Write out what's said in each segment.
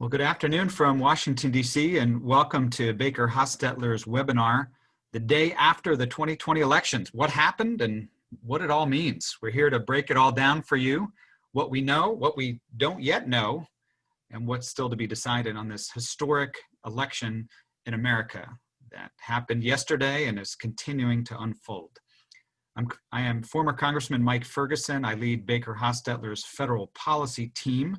Well, good afternoon from Washington, D.C., and welcome to BakerHostetler's webinar, The Day After the 2020 Elections. What happened and what it all means. We're here to break it all down for you, what we know, what we don't yet know, and what's still to be decided on this historic election in America that happened yesterday and is continuing to unfold. I am former Congressman Mike Ferguson. I lead BakerHostetler's federal policy team.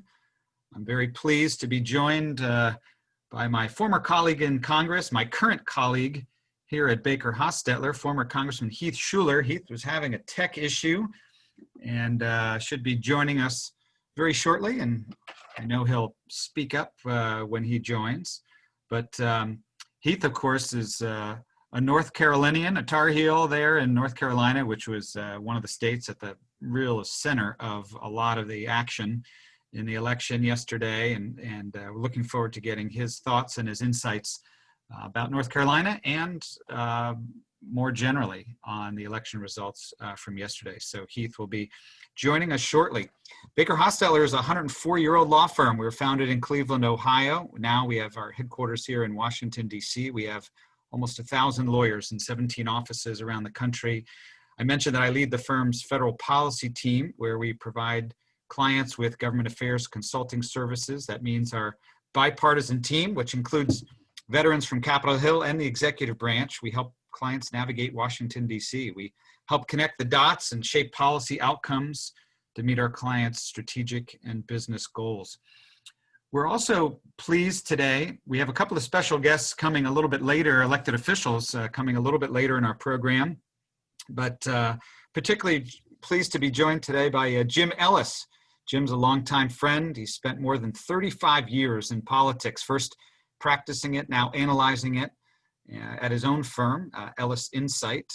I'm very pleased to be joined by my former colleague in Congress, my current colleague here at BakerHostetler, former Congressman Heath Shuler. Heath was having a tech issue and should be joining us very shortly, and I know he'll speak up when he joins. But Heath, of course, is a North Carolinian, a Tar Heel there in North Carolina, which was one of the states at the real center of a lot of the action in the election yesterday, and we're looking forward to getting his thoughts and his insights about North Carolina and more generally on the election results from yesterday. So Heath will be joining us shortly. BakerHostetler is a 104-year-old law firm. We were founded in Cleveland, Ohio. Now we have our headquarters here in Washington, D.C. We have almost 1,000 lawyers in 17 offices around the country. I mentioned that I lead the firm's federal policy team, where we provide clients with government affairs consulting services. That means our bipartisan team, which includes veterans from Capitol Hill and the executive branch. We help clients navigate Washington, D.C. We help connect the dots and shape policy outcomes to meet our clients' strategic and business goals. We're also pleased today. We have a couple of special guests coming a little bit later, elected officials coming a little bit later in our program, but particularly pleased to be joined today by Jim Ellis. Jim's a longtime friend. He spent more than 35 years in politics, first practicing it, now analyzing it at his own firm, Ellis Insight.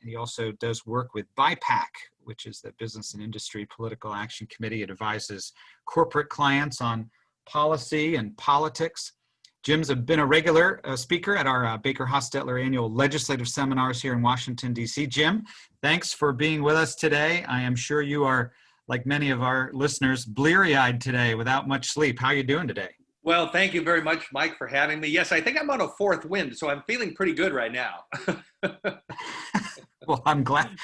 He also does work with BIPAC, which is the Business and Industry Political Action Committee. It advises corporate clients on policy and politics. Jim's been a regular speaker at our BakerHostetler annual legislative seminars here in Washington, D.C. Jim, thanks for being with us today. I am sure you are, like many of our listeners, bleary-eyed today without much sleep. How are you doing today? Well, thank you very much, Mike, for having me. Yes, I think I'm on a fourth wind, so I'm feeling pretty good right now. Well, I'm glad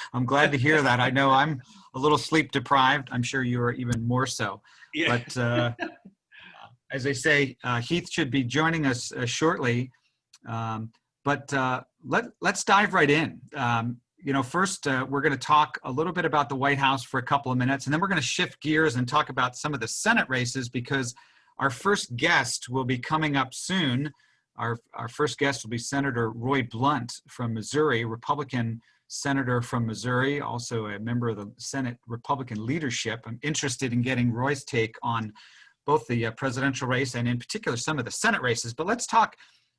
to hear that. I know I'm a little sleep deprived. I'm sure you are even more so. Yeah. But as I say, Heath should be joining us shortly. Let's dive right in. First, we're going to talk a little bit about the White House for a couple of minutes, and then we're going to shift gears and talk about some of the Senate races, because our first guest will be coming up soon. Our first guest will be Senator Roy Blunt from Missouri, Republican senator from Missouri, also a member of the Senate Republican leadership. I'm interested in getting Roy's take on both the presidential race and in particular some of the Senate races. But let's talk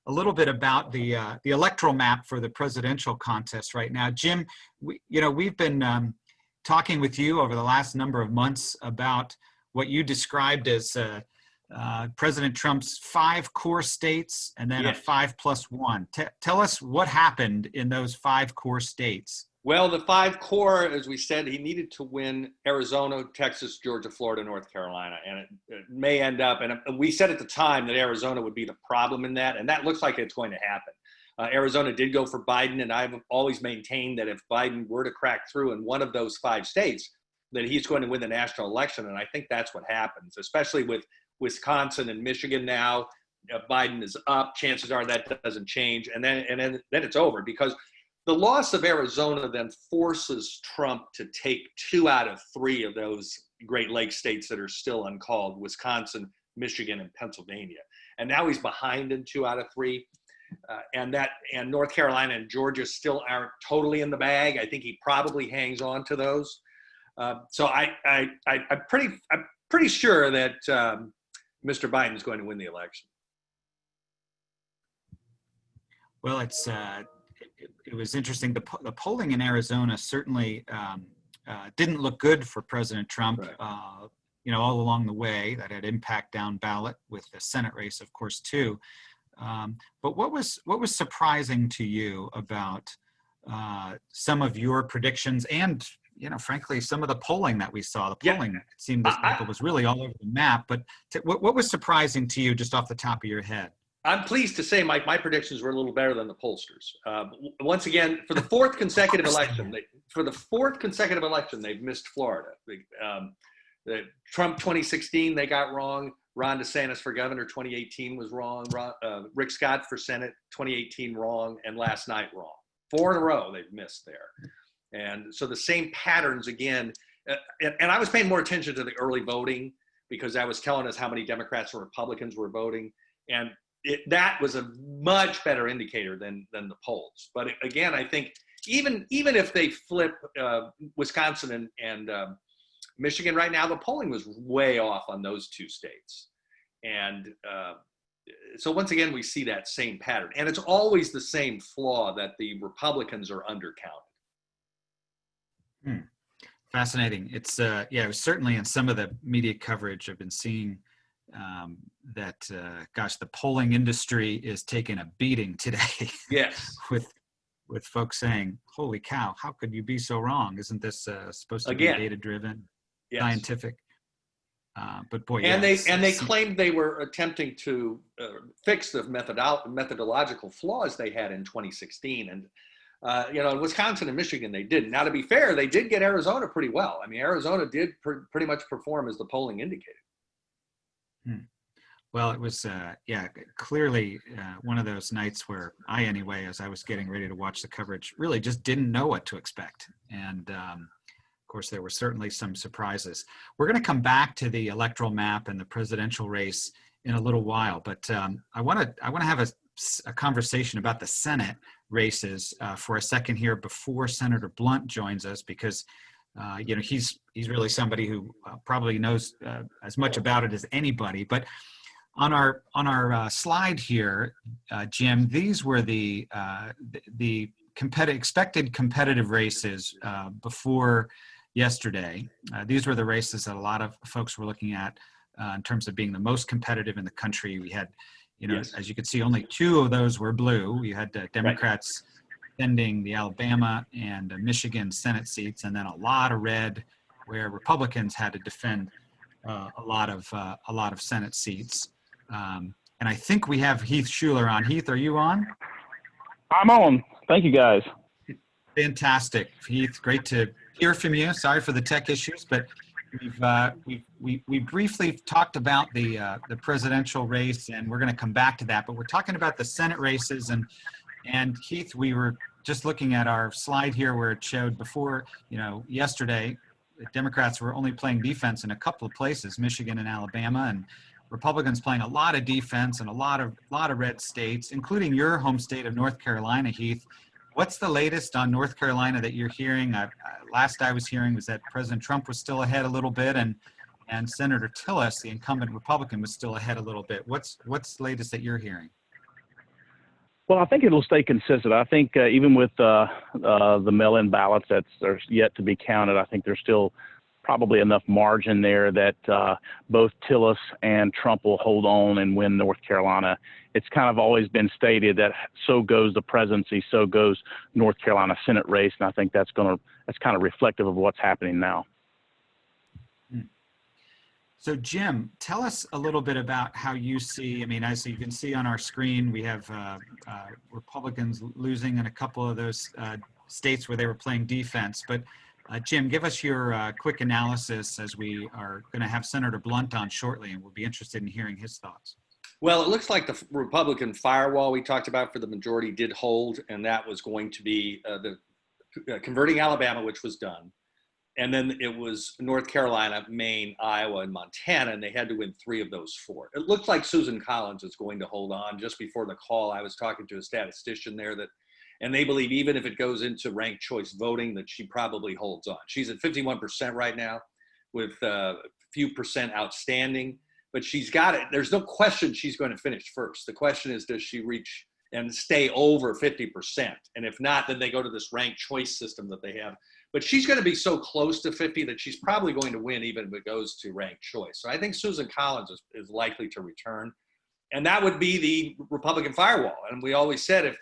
a little bit about the electoral map for the presidential contest right now. Jim, we've been talking with you over the last number of months about what you described as President Trump's 5 core states and then a 5+1. Tell us what happened in those 5 core states. Well, the 5 core, as we said, he needed to win Arizona, Texas, Georgia, Florida, North Carolina. And it may end up, and we said at the time that Arizona would be the problem in that, and that looks like it's going to happen. Arizona did go for Biden, and I've always maintained that if Biden were to crack through in one of those 5 states, that he's going to win the national election. And I think that's what happens, especially with Wisconsin and Michigan now. Biden is up. Chances are that doesn't change. And then it's over, because the loss of Arizona then forces Trump to take 2 out of 3 of those Great Lakes states that are still uncalled, Wisconsin, Michigan, and Pennsylvania. And now he's behind in 2 out of 3. And North Carolina and Georgia still aren't totally in the bag. I think he probably hangs on to those. So I'm pretty sure that Mr. Biden is going to win the election. Well, it was interesting. The polling in Arizona certainly didn't look good for President Trump. Right. All along the way, that had impact down ballot with the Senate race, of course, too. But what was surprising to you about some of your predictions and frankly, some of the polling that we saw, Yeah. it seemed this cycle was really all over the map. But what was surprising to you just off the top of your head? I'm pleased to say, Mike, my predictions were a little better than the pollsters. Once again, for the fourth consecutive election, they've missed Florida. Trump 2016, they got wrong. Ron DeSantis for governor 2018 was wrong. Rick Scott for Senate 2018 wrong, and last night wrong. 4 in a row they've missed there. And so the same patterns again. And I was paying more attention to the early voting because that was telling us how many Democrats and Republicans were voting. And that was a much better indicator than the polls. But again, I think even if they flip Wisconsin and Michigan right now, the polling was way off on those 2 states. And so once again, we see that same pattern. And it's always the same flaw that the Republicans are undercounted. Fascinating. It's it was certainly in some of the media coverage I've been seeing that the polling industry is taking a beating today. Yes. with folks saying, "Holy cow, how could you be so wrong? Isn't this supposed to be data-driven, scientific?" But boy, they claimed they were attempting to fix the methodological flaws they had in 2016, and in Wisconsin and Michigan they didn't. Now, to be fair, they did get Arizona pretty well. I mean, Arizona did pretty much perform as the polling indicated. Well, it was, clearly one of those nights where I, anyway, as I was getting ready to watch the coverage, really just didn't know what to expect. And of course, there were certainly some surprises. We're going to come back to the electoral map and the presidential race in a little while, but I want to have a conversation about the Senate races for a second here before Senator Blunt joins us, because he's really somebody who probably knows as much about it as anybody. But on our slide here, Jim, these were the expected competitive races before yesterday. These were the races that a lot of folks were looking at in terms of being the most competitive in the country. We had, as you can see, only 2 of those were blue. You had Democrats defending the Alabama and Michigan Senate seats, and then a lot of red, where Republicans had to defend a lot of Senate seats. And I think we have Heath Shuler on. Heath, are you on? I'm on. Thank you, guys. Fantastic, Heath. Great to hear from you. Sorry for the tech issues, but we briefly talked about the presidential race, and we're going to come back to that. But we're talking about the Senate races, and Heath, we were just looking at our slide here where it showed before, yesterday, the Democrats were only playing defense in a couple of places, Michigan and Alabama, and Republicans playing a lot of defense in a lot of red states, including your home state of North Carolina, Heath. What's the latest on North Carolina that you're hearing? Last I was hearing was that President Trump was still ahead a little bit, and Senator Tillis, the incumbent Republican, was still ahead a little bit. What's the latest that you're hearing? Well, I think it'll stay consistent. I think even with the mail-in ballots that are yet to be counted, I think there's still probably enough margin there that both Tillis and Trump will hold on and win North Carolina. It's kind of always been stated that so goes the presidency, so goes North Carolina Senate race, and I think that's kind of reflective of what's happening now. So, Jim, tell us a little bit about how you see, as you can see on our screen, we have Republicans losing in a couple of those states where they were playing defense. But, Jim, give us your quick analysis, as we are going to have Senator Blunt on shortly, and we'll be interested in hearing his thoughts. Well, it looks like the Republican firewall we talked about for the majority did hold, and that was going to be the converting Alabama, which was done. And then it was North Carolina, Maine, Iowa, and Montana, and they had to win 3 of those 4. It looked like Susan Collins is going to hold on. Just before the call, I was talking to a statistician there and they believe even if it goes into ranked choice voting, that she probably holds on. She's at 51% right now with a few percent outstanding, but she's got it. There's no question she's going to finish first. The question is, does she reach and stay over 50%? And if not, then they go to this ranked choice system that they have. But she's going to be so close to 50 that she's probably going to win even if it goes to ranked choice. So I think Susan Collins is likely to return. And that would be the Republican firewall. And we always said if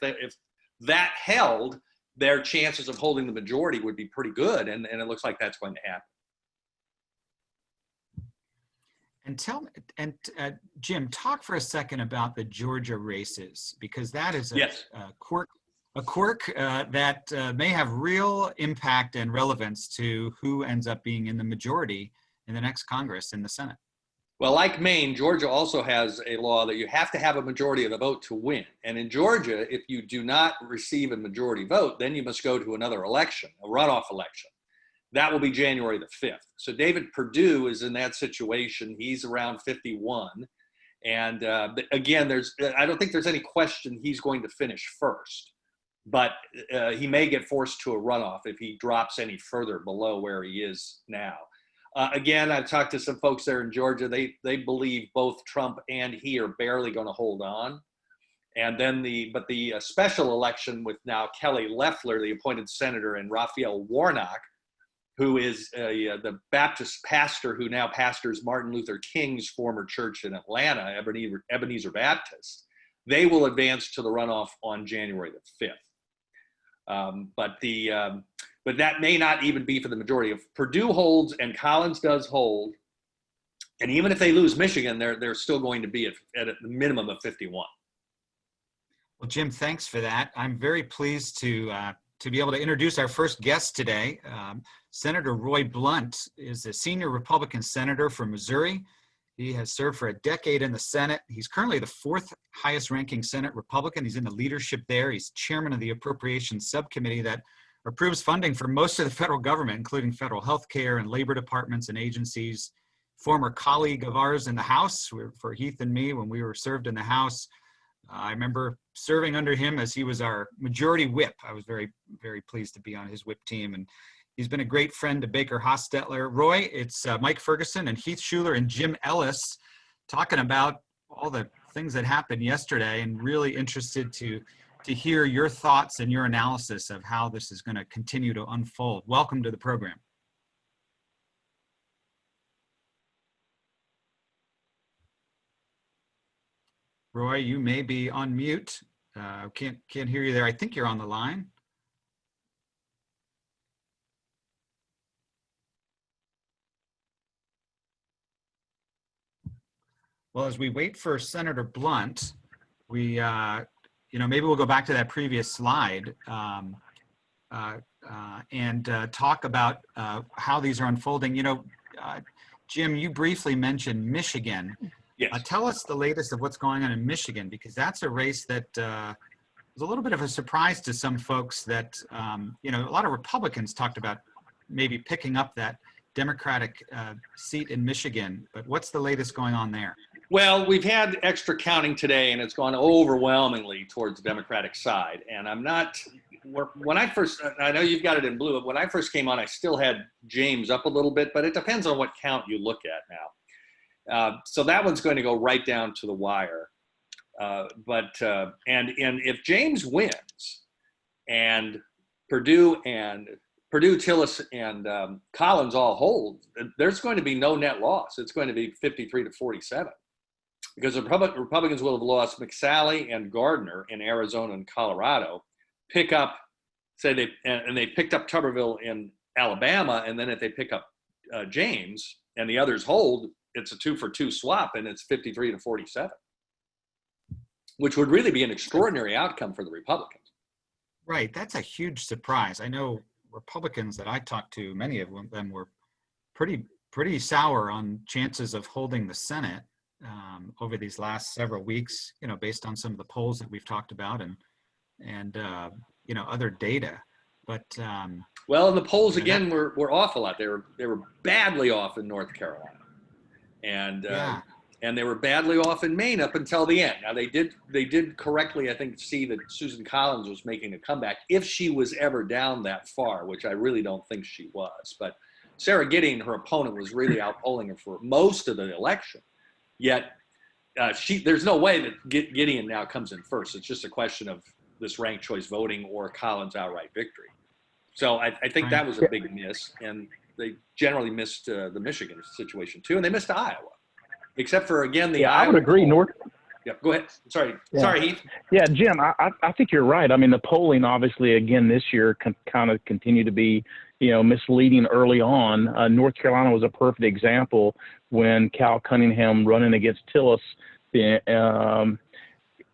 that held, their chances of holding the majority would be pretty good. And it looks like that's going to happen. And Jim, talk for a second about the Georgia races, because that is a quirk that may have real impact and relevance to who ends up being in the majority in the next Congress in the Senate. Well, like Maine, Georgia also has a law that you have to have a majority of the vote to win. And in Georgia, if you do not receive a majority vote, then you must go to another election, a runoff election. That will be January the 5th. So David Perdue is in that situation. He's around 51. And again, I don't think there's any question he's going to finish first. But he may get forced to a runoff if he drops any further below where he is now. Again, I've talked to some folks there in Georgia. They believe both Trump and he are barely going to hold on. And then the special election with now Kelly Loeffler, the appointed senator, and Raphael Warnock, who is the Baptist pastor who now pastors Martin Luther King's former church in Atlanta, Ebenezer Baptist. They will advance to the runoff on January the 5th. But that may not even be for the majority. If Perdue holds and Collins does hold, and even if they lose Michigan, they're still going to be at a minimum of 51. Well, Jim, thanks for that. I'm very pleased to be able to introduce our first guest today. Senator Roy Blunt is a senior Republican senator from Missouri. He has served for a decade in the Senate. He's currently the fourth highest ranking Senate Republican. He's in the leadership there. He's chairman of the Appropriations Subcommittee that approves funding for most of the federal government, including federal health care and labor departments and agencies. Former colleague of ours in the House, for Heath and me, when we were served in the House. I remember serving under him as he was our majority whip. I was very, very pleased to be on his whip team. And he's been a great friend to BakerHostetler. Roy, it's Mike Ferguson and Heath Shuler and Jim Ellis talking about all the things that happened yesterday, and really interested to hear your thoughts and your analysis of how this is going to continue to unfold. Welcome to the program. Roy, you may be on mute. Can't hear you there. I think you're on the line. Well, as we wait for Senator Blunt, we maybe we'll go back to that previous slide and talk about how these are unfolding. Jim, you briefly mentioned Michigan. Yes. Tell us the latest of what's going on in Michigan, because that's a race that was a little bit of a surprise to some folks that, a lot of Republicans talked about maybe picking up that Democratic seat in Michigan. But what's the latest going on there? Well, we've had extra counting today, and it's gone overwhelmingly towards the Democratic side. And I'm not, when I first, I know you've got it in blue, but when I first came on, I still had James up a little bit, but it depends on what count you look at now. So that one's going to go right down to the wire. And if James wins and Perdue, Tillis, and Collins all hold, there's going to be no net loss. It's going to be 53-47. Because the Republicans will have lost McSally and Gardner in Arizona and Colorado, they picked up Tuberville in Alabama, and then if they pick up James and the others hold, it's a 2-for-2 swap, and it's 53-47, which would really be an extraordinary outcome for the Republicans. Right, that's a huge surprise. I know Republicans that I talked to, many of them were pretty sour on chances of holding the Senate over these last several weeks, based on some of the polls that we've talked about and other data. But well, and the polls again were off a lot. They were badly off in North Carolina, and they were badly off in Maine up until the end. Now they did correctly, I think, see that Susan Collins was making a comeback if she was ever down that far, which I really don't think she was. But Sarah Gideon, her opponent, was really outpolling her for most of the election. Yet there's no way that Gideon now comes in first. It's just a question of this ranked choice voting or Collins' outright victory. So I think that was a big miss, and they generally missed the Michigan situation too, and they missed Iowa, except for again the Iowa. I would agree. Yep. Go ahead. Sorry. Yeah. Sorry, Heath. Yeah, Jim, I think you're right. I mean, the polling obviously again this year kind of continue to be, misleading early on. North Carolina was a perfect example when Cal Cunningham running against Tillis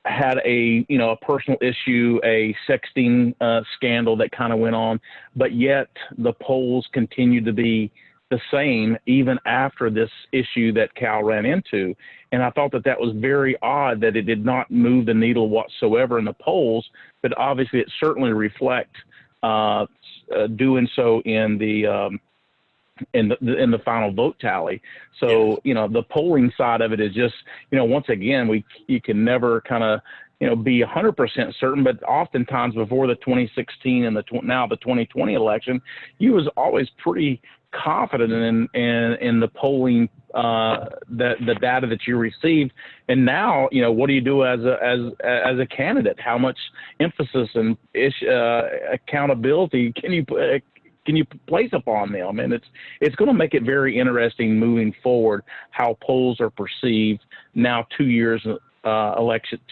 had a personal issue, a sexting scandal that kind of went on, but yet the polls continued to be the same even after this issue that Cal ran into. And I thought that was very odd that it did not move the needle whatsoever in the polls, but obviously it certainly reflects doing so in the final vote tally. So, the polling side of it is just, once again, you can never kind of, be 100% certain, but oftentimes before the 2016 and now the 2020 election, you was always pretty confident in the polling, the data that you received. And now, what do you do as a candidate? How much emphasis and accountability can you place upon them? And it's going to make it very interesting moving forward how polls are perceived now 2 years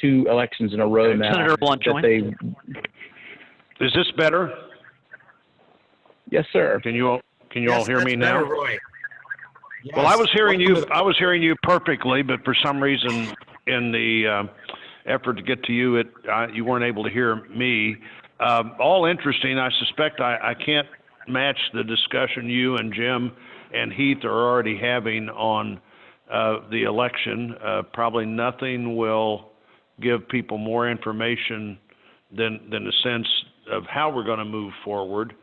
two elections in a row now. Senator Blunt-Joy. Is this better? Yes, sir. Can you all hear me now? Better, Roy. Yes. Well, I was hearing you. I was hearing you perfectly, but for some reason, in the effort to get to you, you weren't able to hear me. All interesting. I suspect I can't match the discussion you and Jim and Heath are already having on the election. Probably nothing will give people more information than a sense of how we're going to move forward.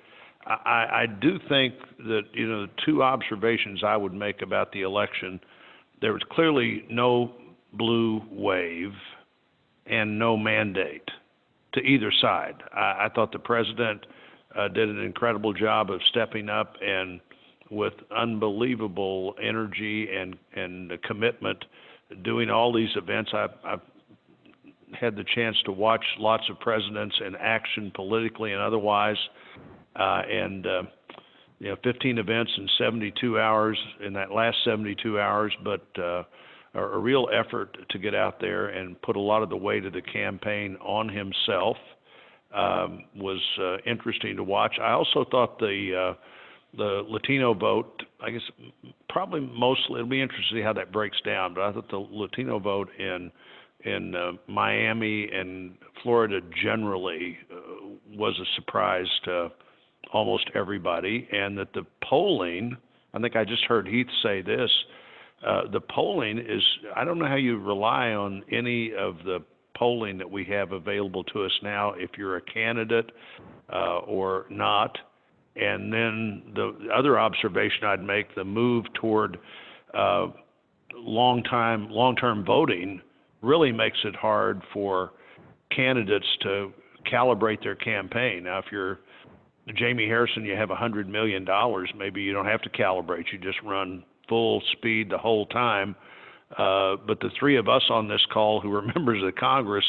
I do think that, the two observations I would make about the election, there was clearly no blue wave and no mandate to either side. I thought the president did an incredible job of stepping up and with unbelievable energy and commitment doing all these events. I've had the chance to watch lots of presidents in action politically and otherwise, 15 events in 72 hours in that last 72 hours, but a real effort to get out there and put a lot of the weight of the campaign on himself was interesting to watch. I also thought the Latino vote, I guess probably mostly, it'll be interesting to see how that breaks down, but I thought the Latino vote in Miami and Florida generally was a surprise to almost everybody, and that the polling, I think I just heard Heath say this, the polling is, I don't know how you rely on any of the polling that we have available to us now if you're a candidate or not. And then the other observation I'd make, the move toward long-term voting really makes it hard for candidates to calibrate their campaign. Now, if you're Jamie Harrison, you have $100 million, maybe you don't have to calibrate. You just run full speed the whole time. But the three of us on this call who are members of Congress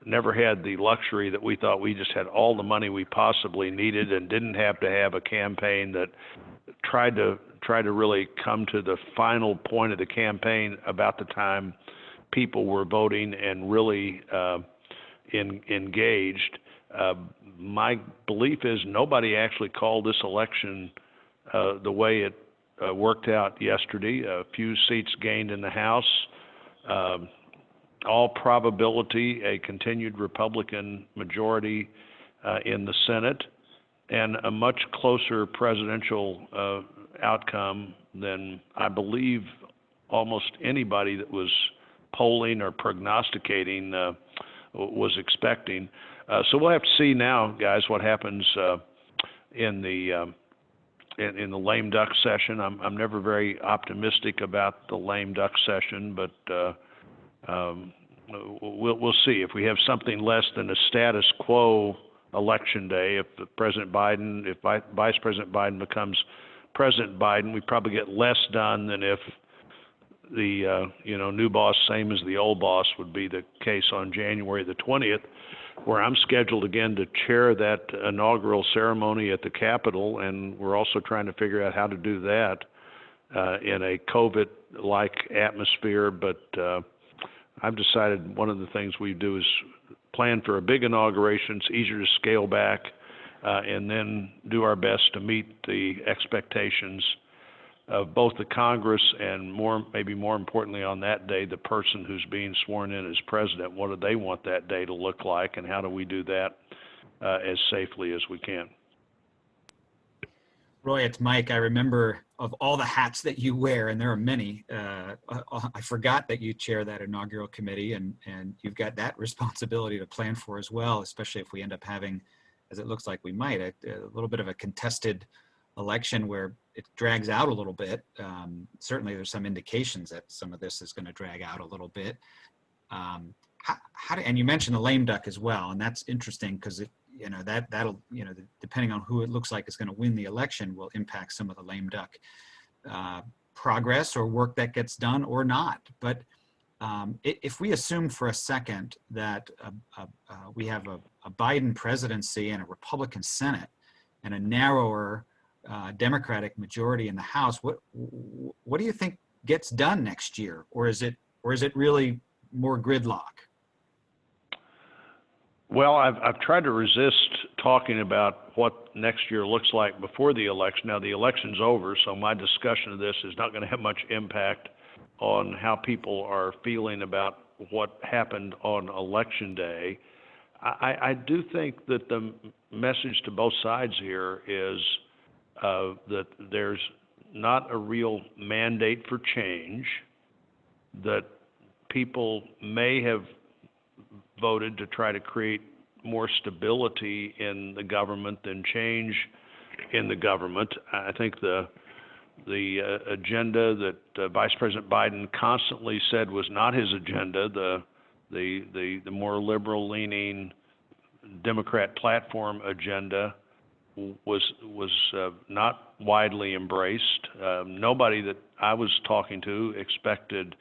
never had the luxury that we thought we just had all the money we possibly needed and didn't have to have a campaign that tried to really come to the final point of the campaign about the time people were voting and really engaged. My belief is nobody actually called this election the way it worked out yesterday. A few seats gained in the House. All probability, a continued Republican majority in the Senate, and a much closer presidential outcome than I believe almost anybody that was polling or prognosticating was expecting. So we'll have to see now, guys, what happens in the lame duck session. I'm never very optimistic about the lame duck session, but we'll see. If we have something less than a status quo election day, if Vice President Biden becomes President Biden, we probably get less done than if the new boss, same as the old boss, would be the case on January the 20th, where I'm scheduled again to chair that inaugural ceremony at the Capitol, and we're also trying to figure out how to do that in a COVID-like atmosphere, but I've decided one of the things we do is plan for a big inauguration. It's easier to scale back, and then do our best to meet the expectations of both the Congress and maybe more importantly on that day, the person who's being sworn in as president. What do they want that day to look like, and how do we do that as safely as we can? Roy, it's Mike. I remember of all the hats that you wear, and there are many, I forgot that you chair that inaugural committee, and you've got that responsibility to plan for as well, especially if we end up having, as it looks like we might, a little bit of a contested election where it drags out a little bit. Certainly there's some indications that some of this is going to drag out a little bit. And you mentioned the lame duck as well, and that's interesting because that'll depending on who it looks like is going to win the election will impact some of the lame duck progress or work that gets done or not. But if we assume for a second that we have a Biden presidency and a Republican Senate and a narrower Democratic majority in the House, what do you think gets done next year, or is it really more gridlock? Well, I've tried to resist talking about what next year looks like before the election. Now the election's over, so my discussion of this is not going to have much impact on how people are feeling about what happened on Election Day. I do think that the message to both sides here is that there's not a real mandate for change, that people may have voted to try to create more stability in the government than change in the government. I think the agenda that Vice President Biden constantly said was not his agenda, the more liberal-leaning Democrat platform agenda, was not widely embraced. Nobody that I was talking to expected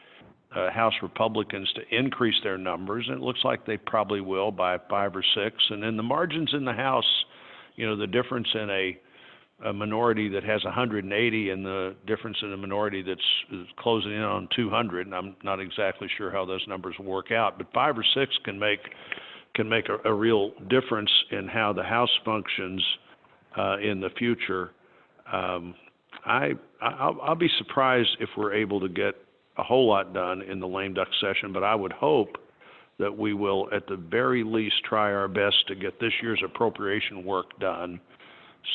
House Republicans to increase their numbers, and it looks like they probably will by 5 or 6. And then the margins in the House, the difference in a minority that has 180 and the difference in a minority that's closing in on 200, and I'm not exactly sure how those numbers will work out, but 5 or 6 can make a real difference in how the House functions in the future. I'll be surprised if we're able to get a whole lot done in the lame duck session, but I would hope that we will at the very least try our best to get this year's appropriation work done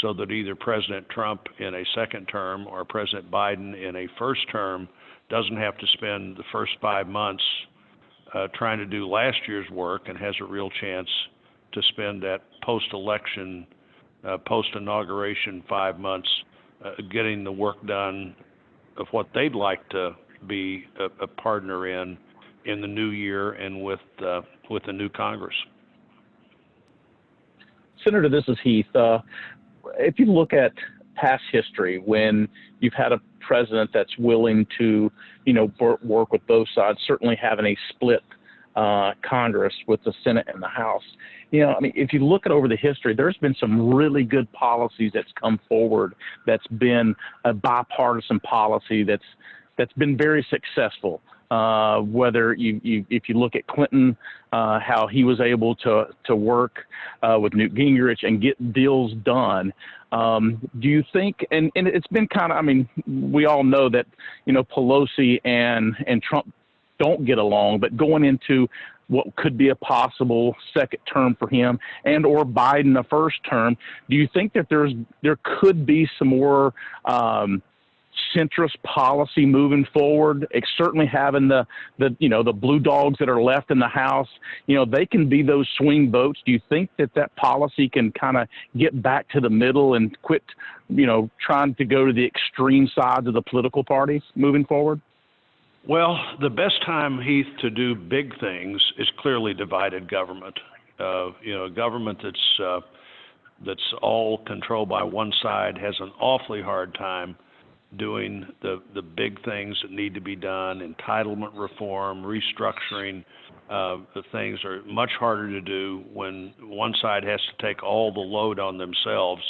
so that either President Trump in a second term or President Biden in a first term doesn't have to spend the first 5 months trying to do last year's work and has a real chance to spend that post-election, post-inauguration 5 months getting the work done of what they'd like to be a partner in the new year and with the new Congress. Senator, this is Heath. If you look at past history, when you've had a president that's willing to, work with both sides, certainly having a split Congress with the Senate and the House, if you look at over the history, there's been some really good policies that's come forward that's been a bipartisan policy that's been very successful. Whether if you look at Clinton, how he was able to work with Newt Gingrich and get deals done. Do you think, and it's been kind of, we all know that, Pelosi and Trump don't get along, but going into what could be a possible second term for him and or Biden a first term, do you think that there could be some more centrist policy moving forward? It's certainly having the blue dogs that are left in the House, they can be those swing votes. Do you think that policy can kind of get back to the middle and quit, trying to go to the extreme sides of the political parties moving forward? Well, the best time, Heath, to do big things is clearly divided government. A government that's all controlled by one side has an awfully hard time doing the big things that need to be done. Entitlement reform, restructuring, the things are much harder to do when one side has to take all the load on themselves.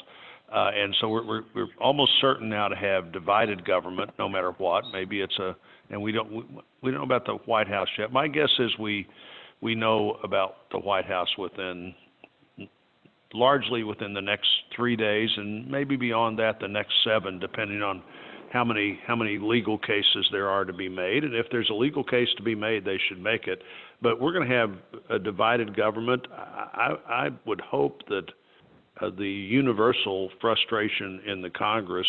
And so we're almost certain now to have divided government, no matter what. Maybe and we don't know about the White House yet. My guess is we know about the White House largely within the next 3 days, and maybe beyond that, the next 7, depending on how many legal cases there are to be made. And if there's a legal case to be made, they should make it. But we're going to have a divided government. I would hope that the universal frustration in the Congress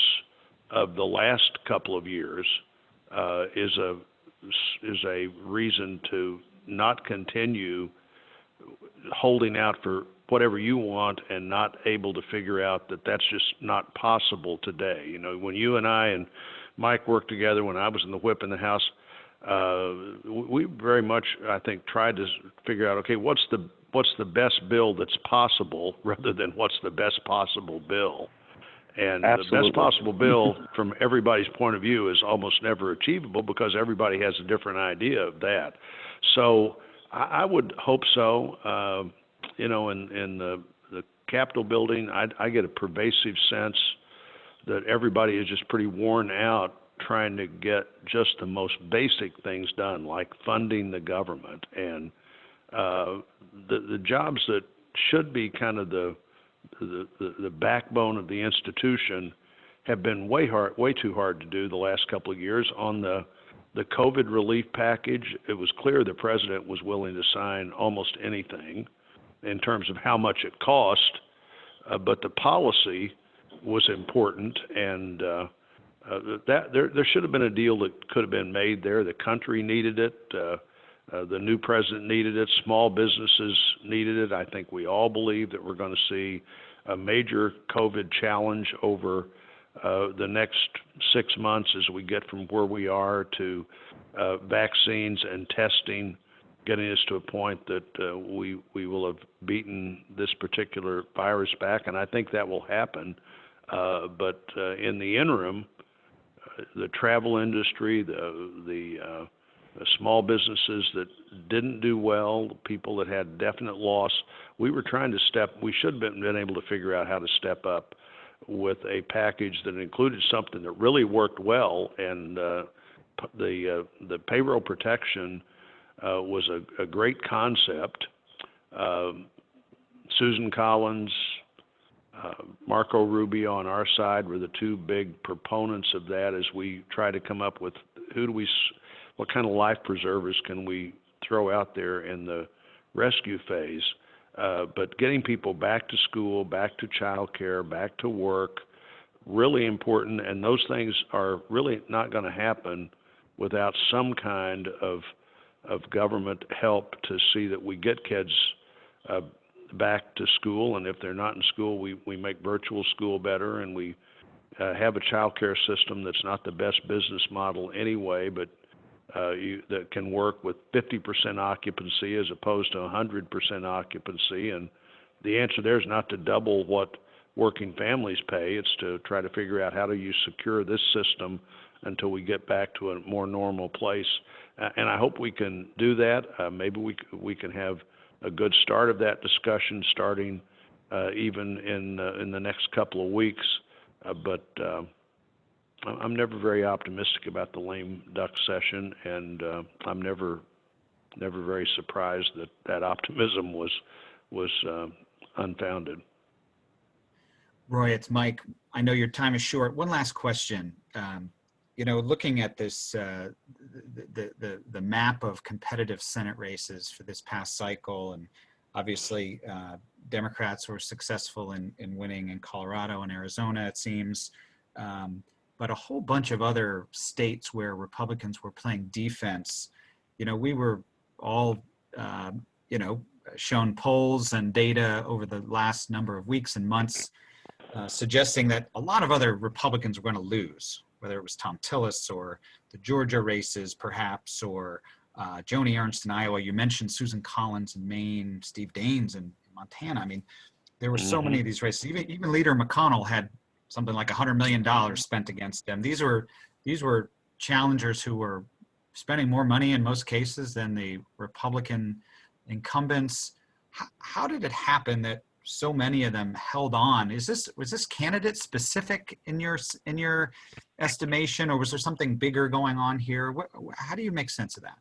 of the last couple of years is a reason to not continue holding out for whatever you want and not able to figure out that that's just not possible today. You know, when you and I and Mike worked together, when I was in the whip in the House, we very much, I think, tried to figure out, okay, what's the best bill that's possible rather than what's the best possible bill. And Absolutely. The best possible bill from everybody's point of view is almost never achievable because everybody has a different idea of that. So I would hope so. You know, in the Capitol building, I get a pervasive sense that everybody is just pretty worn out trying to get just the most basic things done, like funding the government. And the jobs that should be kind of the backbone of the institution have been way too hard to do the last couple of years. On the COVID relief package, it was clear the president was willing to sign almost anything in terms of how much it cost, but the policy was important, and that there should have been a deal that could have been made there. The country needed it. The new president needed it. Small businesses needed it. I think we all believe that we're going to see a major COVID challenge over the next 6 months as we get from where we are to vaccines and testing, getting us to a point that we will have beaten this particular virus back, and I think that will happen. But in the interim, the travel industry, the small businesses that didn't do well, people that had definite loss, we should have been able to figure out how to step up with a package that included something that really worked well, and the payroll protection was a great concept. Susan Collins, Marco Rubio on our side were the two big proponents of that as we try to come up with what kind of life preservers can we throw out there in the rescue phase. But getting people back to school, back to childcare, back to work, really important. And those things are really not going to happen without some kind of government help to see that we get kids back to school. And if they're not in school, we make virtual school better, and we have a child care system that's not the best business model anyway, but that can work with 50% occupancy as opposed to 100% occupancy. And the answer there is not to double what working families pay. It's to try to figure out how do you secure this system until we get back to a more normal place. And I hope we can do that. Maybe we can have a good start of that discussion starting even in the next couple of weeks. But I'm never very optimistic about the lame duck session, and I'm never very surprised that optimism was unfounded. Roy, it's Mike. I know your time is short. One last question. Looking at this, the map of competitive Senate races for this past cycle, and obviously Democrats were successful in winning in Colorado and Arizona, it seems, but a whole bunch of other states where Republicans were playing defense. We were all, shown polls and data over the last number of weeks and months suggesting that a lot of other Republicans were going to lose, whether it was Tom Tillis or the Georgia races, perhaps, or Joni Ernst in Iowa. You mentioned Susan Collins in Maine, Steve Daines in Montana. I mean, there were so many of these races. Even Leader McConnell had something like $100 million spent against them. These were challengers who were spending more money in most cases than the Republican incumbents. How did it happen that so many of them held on. Was this candidate specific in your estimation, or was there something bigger going on here? How do you make sense of that?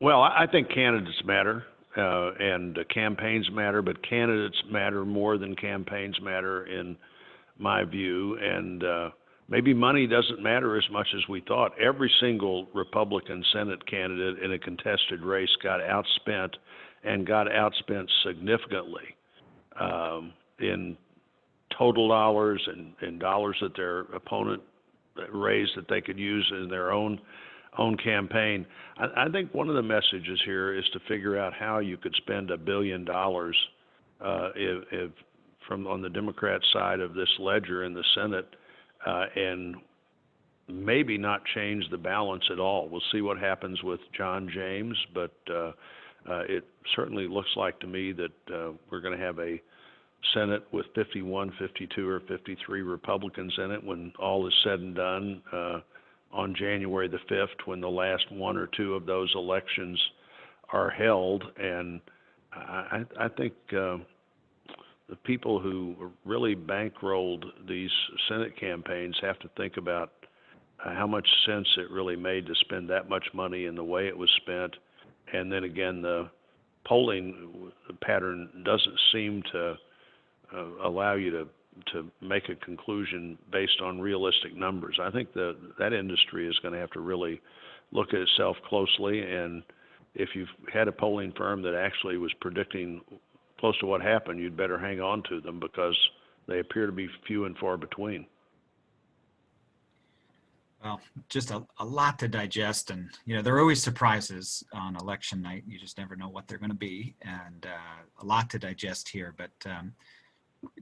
Well, I think candidates matter, and campaigns matter, but candidates matter more than campaigns matter in my view. And maybe money doesn't matter as much as we thought. Every single Republican Senate candidate in a contested race got outspent, and got outspent significantly in total dollars and dollars that their opponent raised that they could use in their own campaign. I think one of the messages here is to figure out how you could spend $1 billion if from on the Democrat side of this ledger in the Senate, and maybe not change the balance at all. We'll see what happens with John James, but it certainly looks like to me that we're going to have a Senate with 51, 52, or 53 Republicans in it when all is said and done on January the 5th, when the last one or two of those elections are held. And I think the people who really bankrolled these Senate campaigns have to think about how much sense it really made to spend that much money in the way it was spent. And then again, the polling pattern doesn't seem to allow you to make a conclusion based on realistic numbers. I think that industry is going to have to really look at itself closely. And if you've had a polling firm that actually was predicting close to what happened, you'd better hang on to them, because they appear to be few and far between. Well, just a lot to digest, and there are always surprises on election night. You just never know what they're going to be, and a lot to digest here. But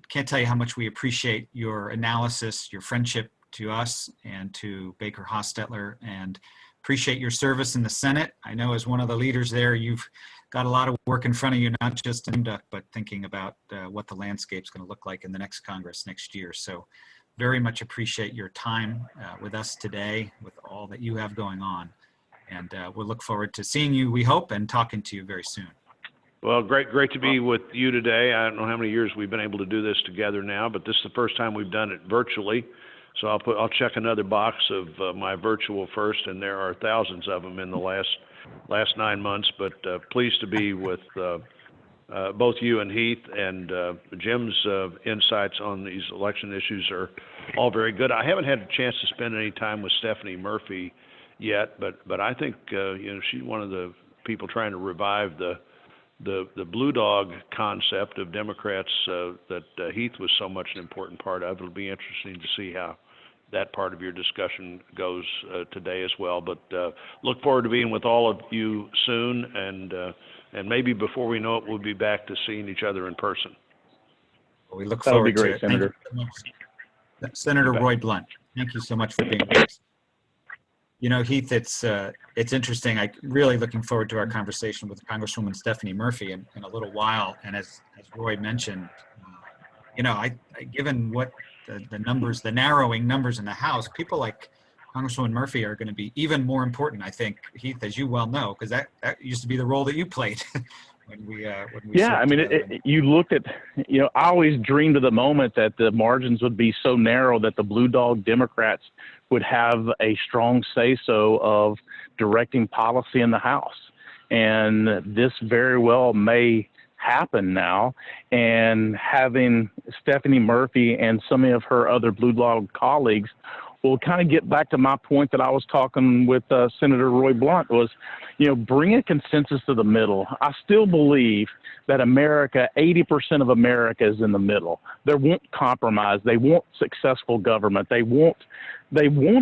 can't tell you how much we appreciate your analysis, your friendship to us and to BakerHostetler, and appreciate your service in the Senate. I know as one of the leaders there, you've got a lot of work in front of you, not just in but thinking about what the landscape's going to look like in the next Congress next year. So very much appreciate your time with us today, with all that you have going on. And we'll look forward to seeing you, we hope, and talking to you very soon. Well, great to be with you today. I don't know how many years we've been able to do this together now, but this is the first time we've done it virtually. So I'll check another box of my virtual first, and there are thousands of them in the last 9 months. But pleased to be with both you and Heath, and Jim's insights on these election issues are all very good. I haven't had a chance to spend any time with Stephanie Murphy yet, but I think she's one of the people trying to revive the blue dog concept of Democrats that Heath was so much an important part of. It'll be interesting to see how that part of your discussion goes today as well. But look forward to being with all of you soon, and maybe before we know it, we'll be back to seeing each other in person. Well, we look forward to it. Senator. Senator Roy Blunt, thank you so much for being with us. Heath, it's interesting. I'm really looking forward to our conversation with Congresswoman Stephanie Murphy in a little while. And as Roy mentioned, given what the numbers, the narrowing numbers in the House, people like Congresswoman Murphy are going to be even more important, I think, Heath, as you well know, because that used to be the role that you played when we yeah, I mean, you looked at, I always dreamed of the moment that the margins would be so narrow that the blue dog Democrats would have a strong say-so of directing policy in the House. And this very well may happen now. And having Stephanie Murphy and some of her other blue dog colleagues will kind of get back to my point that I was talking with Senator Roy Blunt was, bring a consensus to the middle. I still believe that America, 80% of America is in the middle. They won't compromise. They want successful government. They want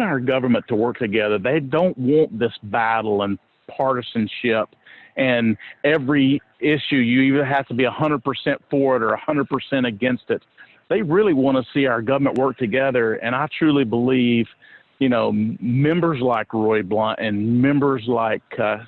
our government to work together. They don't want this battle and partisanship. And every issue, you either have to be 100% for it or 100% against it. They really want to see our government work together. And I truly believe, members like Roy Blunt and members like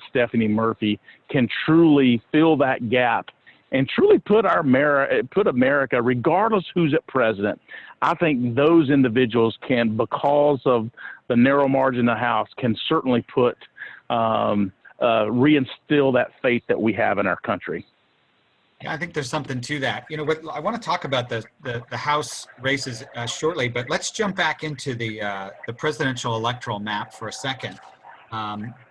Stephanie Murphy can truly fill that gap and truly put America, regardless who's at president. I think those individuals can, because of the narrow margin in the House, can certainly reinstill that faith that we have in our country. Yeah, I think there's something to that. You know, what I want to talk about the House races shortly, but let's jump back into the presidential electoral map for a second.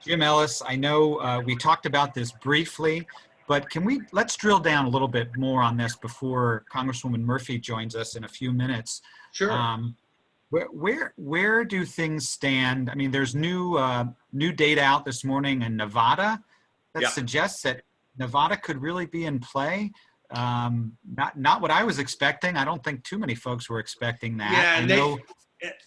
Jim Ellis, I know we talked about this briefly, but let's drill down a little bit more on this before Congresswoman Murphy joins us in a few minutes. Sure. Where do things stand? I mean, there's new data out this morning in Nevada that suggests that Nevada could really be in play. Not what I was expecting. I don't think too many folks were expecting that. Yeah,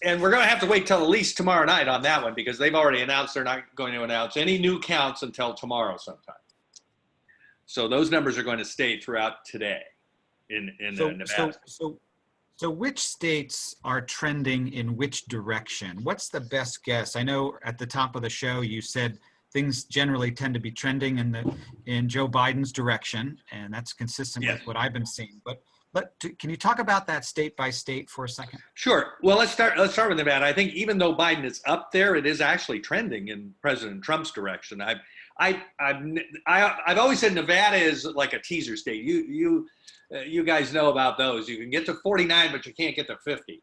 and we're going to have to wait till at least tomorrow night on that one, because they've already announced they're not going to announce any new counts until tomorrow sometime. So those numbers are going to stay throughout today in Nevada. So which states are trending in which direction? What's the best guess? I know at the top of the show you said things generally tend to be trending in Joe Biden's direction, and that's consistent with what I've been seeing. But can you talk about that state by state for a second? Sure. Well, let's start with Nevada. I think even though Biden is up there, it is actually trending in President Trump's direction. I've always said Nevada is like a teaser state. You guys know about those. You can get to 49, but you can't get to 50.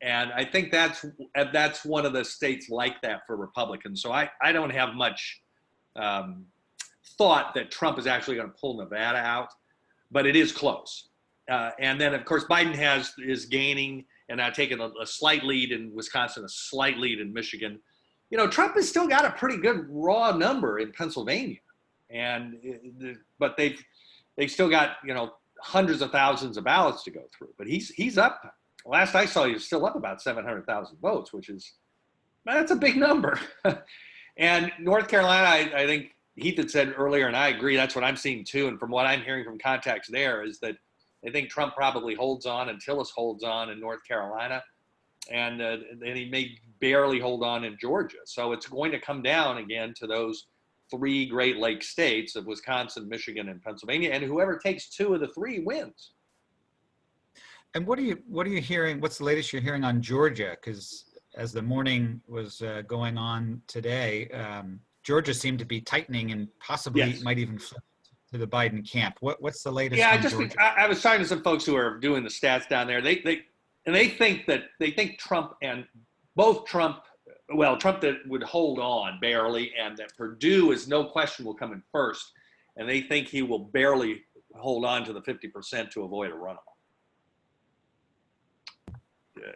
And I think that's one of the states like that for Republicans. So I don't have much thought that Trump is actually going to pull Nevada out, but it is close. And then, of course, Biden is gaining and now taking a slight lead in Wisconsin, a slight lead in Michigan. You know, Trump has still got a pretty good raw number in Pennsylvania, but they've still got, you know, hundreds of thousands of ballots to go through. But he's up. Last I saw, he was still up about 700,000 votes, that's a big number. And North Carolina, I think Heath had said earlier, and I agree, that's what I'm seeing too. And from what I'm hearing from contacts there is that I think Trump probably holds on and Tillis holds on in North Carolina. And he may barely hold on in Georgia. So it's going to come down again to those three Great Lakes states of Wisconsin, Michigan, and Pennsylvania. And whoever takes two of the three wins. And what are you hearing? What's the latest you're hearing on Georgia? Because as the morning was going on today, Georgia seemed to be tightening and possibly might even flip to the Biden camp. What's the latest? Yeah, Georgia? I was talking to some folks who are doing the stats down there. They think Trump and Trump that would hold on barely, and that Perdue is no question will come in first, and they think he will barely hold on to the 50% to avoid a runoff.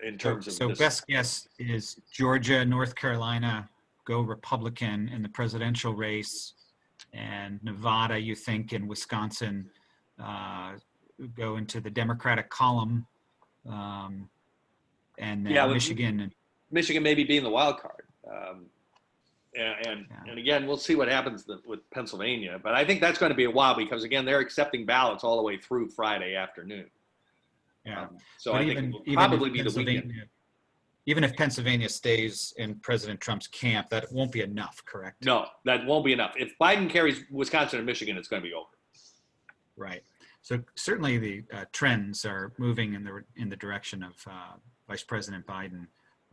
In terms of so best guess is Georgia, North Carolina go Republican in the presidential race, and Nevada, you think, and Wisconsin go into the Democratic column, and Michigan maybe being the wild card. And again, we'll see what happens with Pennsylvania, but I think that's going to be a while because again, they're accepting ballots all the way through Friday afternoon. Yeah. So I think it will probably be the weekend. Even if Pennsylvania stays in President Trump's camp, that won't be enough, correct? No, that won't be enough. If Biden carries Wisconsin and Michigan, it's going to be over. Right. So certainly the trends are moving in the direction of Vice President Biden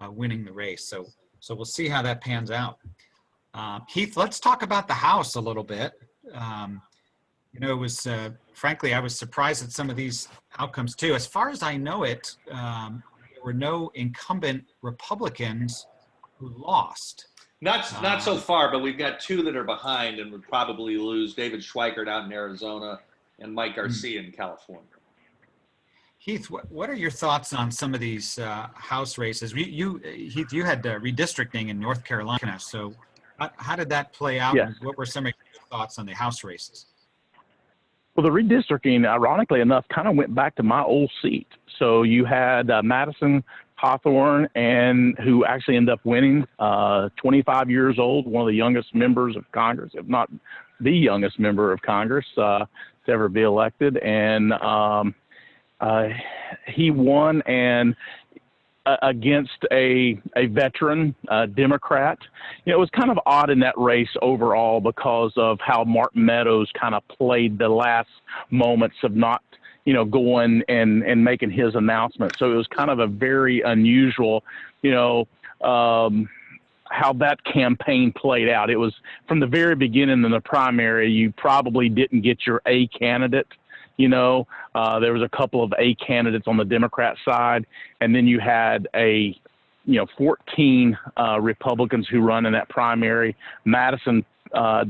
winning the race. So we'll see how that pans out. Heath, let's talk about the House a little bit. It was, frankly, I was surprised at some of these outcomes too. As far as I know it, there were no incumbent Republicans who lost. Not so far, but we've got two that are behind and would probably lose. David Schweikert out in Arizona and Mike Garcia in California. Heath, what are your thoughts on some of these House races? Heath, you had redistricting in North Carolina. So how did that play out? Yes. What were some of your thoughts on the House races? Well, the redistricting, ironically enough, kind of went back to my old seat. So you had Madison Hawthorne, and who actually ended up winning, 25 years old, one of the youngest members of Congress, if not the youngest member of Congress to ever be elected. And he won against a veteran Democrat. It was kind of odd in that race overall because of how Mark Meadows kind of played the last moments of not, going and making his announcement. So it was kind of a very unusual, how that campaign played out. It was from the very beginning in the primary, you probably didn't get your A candidate. There was a couple of A candidates on the Democrat side, and then you had 14 Republicans who run in that primary. Madison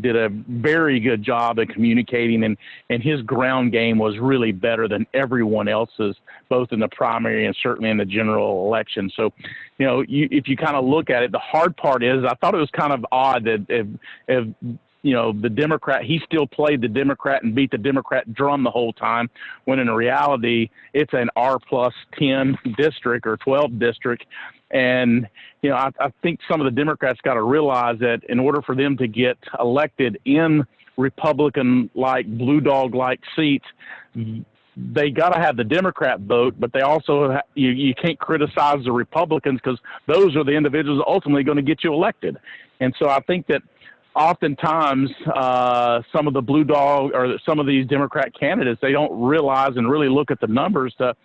did a very good job at communicating, and his ground game was really better than everyone else's, both in the primary and certainly in the general election. So, if you kind of look at it, the hard part is I thought it was kind of odd that if the Democrat, he still played the Democrat and beat the Democrat drum the whole time, when in reality, it's an R+10 district or 12 district. And, I think some of the Democrats got to realize that in order for them to get elected in Republican-like, blue dog-like seats, they got to have the Democrat vote, but they also, you can't criticize the Republicans, because those are the individuals ultimately going to get you elected. And so I think that oftentimes some of the blue dog or some of these Democrat candidates, they don't realize and really look at the numbers that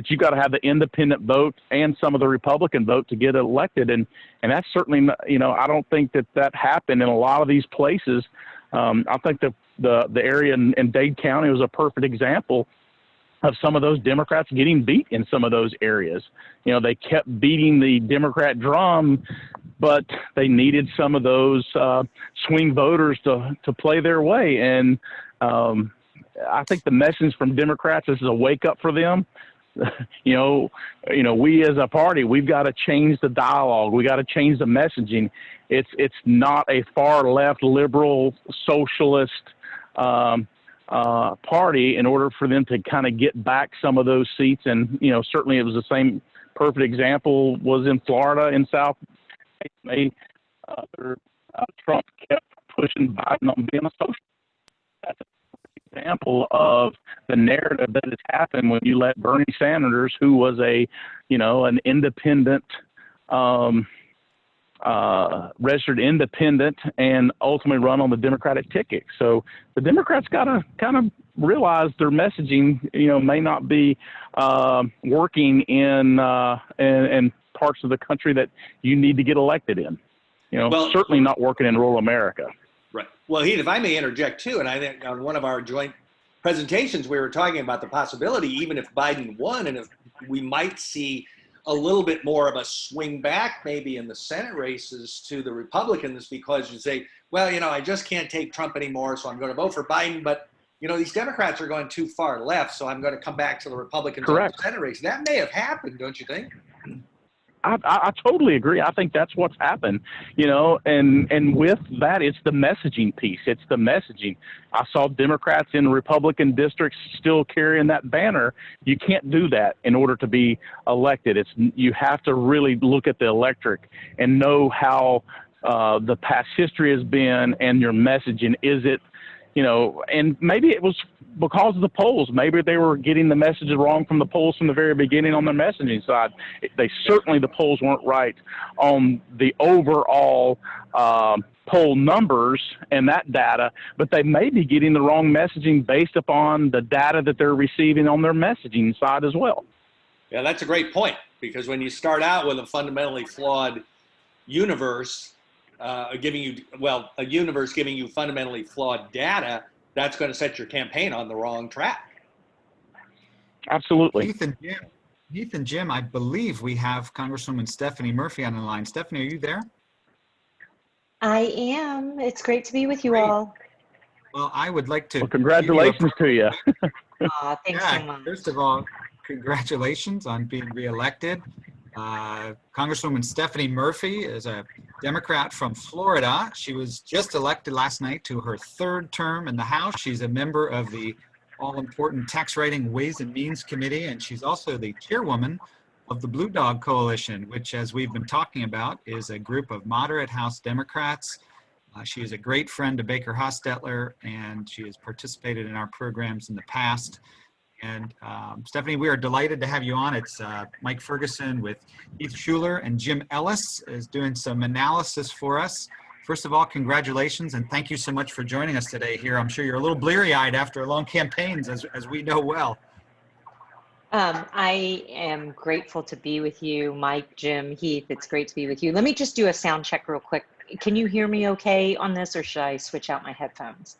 you got to have the independent vote and some of the Republican vote to get elected. And that's certainly, I don't think that happened in a lot of these places. I think the area in Dade County was a perfect example of some of those Democrats getting beat in some of those areas. They kept beating the Democrat drum, but they needed some of those swing voters to play their way. And I think the message from Democrats, this is a wake up for them. We as a party, we've got to change the dialogue. We got to change the messaging. It's not a far left liberal socialist party in order for them to kind of get back some of those seats. And, certainly it was the same perfect example was in Florida in South. Trump kept pushing Biden on being a socialist. That's an example of the narrative that has happened when you let Bernie Sanders, who was an independent, registered independent, and ultimately run on the Democratic ticket. So the Democrats got to kind of realize their messaging, may not be working in parts of the country that you need to get elected in. Certainly not working in rural America. Right. Well, Heath, if I may interject too, and I think on one of our joint presentations, we were talking about the possibility, even if Biden won, and if we might see a little bit more of a swing back maybe in the Senate races to the Republicans, because you say, well, I just can't take Trump anymore, so I'm going to vote for Biden. But, these Democrats are going too far left, so I'm going to come back to the Republicans in the Senate race. That may have happened, don't you think? I totally agree. I think that's what's happened, and with that, it's the messaging piece. It's the messaging. I saw Democrats in Republican districts still carrying that banner. You can't do that in order to be elected. You have to really look at the electorate and know how the past history has been and your messaging. Is it, and maybe it was because of the polls. Maybe they were getting the messages wrong from the polls from the very beginning on the messaging side. The polls weren't right on the overall poll numbers and that data, but they may be getting the wrong messaging based upon the data that they're receiving on their messaging side as well. Yeah, that's a great point, because when you start out with a fundamentally flawed universe, a universe giving you fundamentally flawed data, that's going to set your campaign on the wrong track. Absolutely. Heath and Jim, I believe we have Congresswoman Stephanie Murphy on the line. Stephanie, are you there? I am. It's great to be with you all. Well, I would like to. Well, congratulations to you. Thanks so much. First of all, congratulations on being reelected. Congresswoman Stephanie Murphy is a Democrat from Florida. She was just elected last night to her third term in the House. She's a member of the all-important Tax Writing Ways and Means Committee, and she's also the chairwoman of the Blue Dog Coalition, which, as we've been talking about, is a group of moderate House Democrats. She is a great friend to BakerHostetler, and she has participated in our programs in the past. And Stephanie, we are delighted to have you on. It's Mike Ferguson with Heath Shuler, and Jim Ellis is doing some analysis for us. First of all, congratulations, and thank you so much for joining us today here. I'm sure you're a little bleary-eyed after long campaigns, as we know well. I am grateful to be with you, Mike, Jim, Heath. It's great to be with you. Let me just do a sound check real quick. Can you hear me okay on this, or should I switch out my headphones?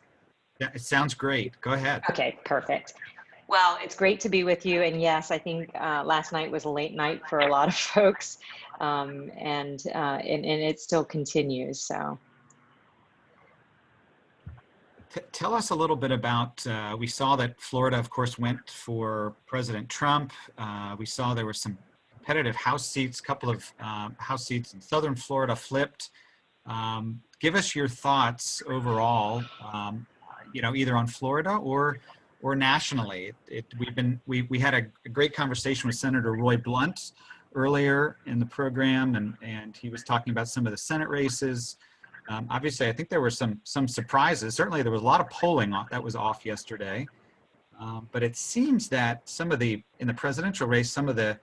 Yeah, it sounds great. Go ahead. Okay, perfect. Well, it's great to be with you. And yes, I think last night was a late night for a lot of folks, and it still continues. So. Tell us a little bit about, we saw that Florida, of course, went for President Trump. We saw there were some competitive House seats, a couple of House seats in Southern Florida flipped. Give us your thoughts overall, either on Florida or nationally. We had a great conversation with Senator Roy Blunt earlier in the program, and he was talking about some of the Senate races. Obviously, I think there were some surprises. Certainly, there was a lot of polling that was off yesterday, but it seems that in the presidential race, some of the